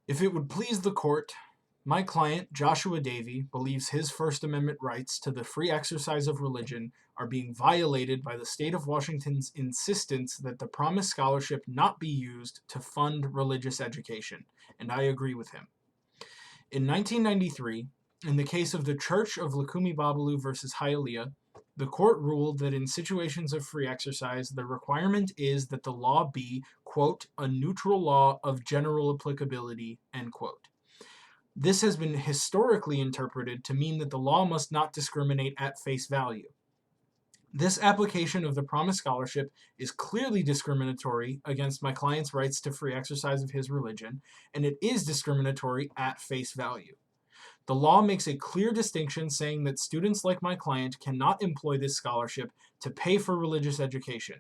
If it would please the court, my client, Joshua Davey, believes his First Amendment rights to the free exercise of religion are being violated by the state of Washington's insistence that the promised scholarship not be used to fund religious education, and I agree with him. In 1993, in the case of the Church of Lukumi Babalu versus Hialeah, the court ruled that in situations of free exercise, the requirement is that the law be, quote, a neutral law of general applicability, end quote. This has been historically interpreted to mean that the law must not discriminate at face value. This application of the promised scholarship is clearly discriminatory against my client's rights to free exercise of his religion, and it is discriminatory at face value. The law makes a clear distinction saying that students like my client cannot employ this scholarship to pay for religious education.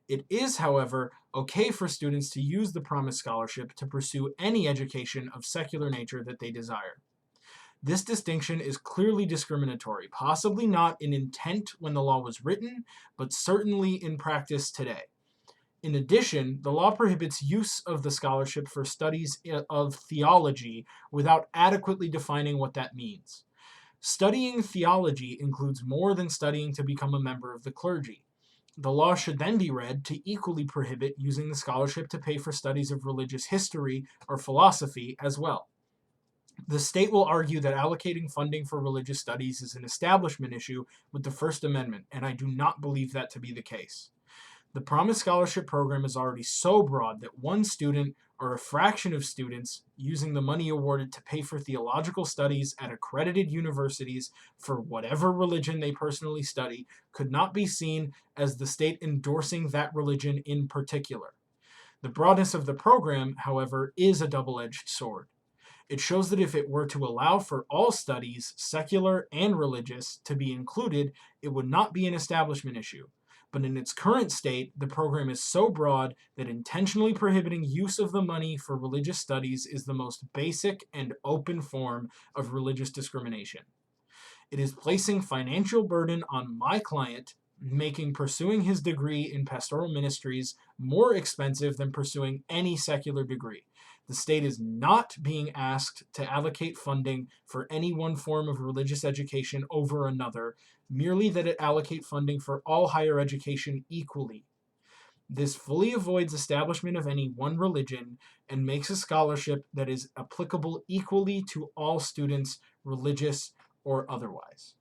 It is, however, okay for students to use the promised scholarship to pursue any education of secular nature that they desire. This distinction is clearly discriminatory, possibly not in intent when the law was written, but certainly in practice today. In addition, the law prohibits use of the scholarship for studies of theology without adequately defining what that means. Studying theology includes more than studying to become a member of the clergy. The law should then be read to equally prohibit using the scholarship to pay for studies of religious history or philosophy as well. The state will argue that allocating funding for religious studies is an establishment issue with the First Amendment, and I do not believe that to be the case. The Promise Scholarship program is already so broad that one student or a fraction of students using the money awarded to pay for theological studies at accredited universities for whatever religion they personally study could not be seen as the state endorsing that religion in particular. The broadness of the program, however, is a double-edged sword. It shows that if it were to allow for all studies, secular and religious, to be included, it would not be an establishment issue. But in its current state, the program is so broad that intentionally prohibiting use of the money for religious studies is the most basic and open form of religious discrimination. It is placing financial burden on my client, making pursuing his degree in pastoral ministries more expensive than pursuing any secular degree. The state is not being asked to allocate funding for any one form of religious education over another, merely that it allocate funding for all higher education equally. This fully avoids establishment of any one religion and makes a scholarship that is applicable equally to all students, religious or otherwise.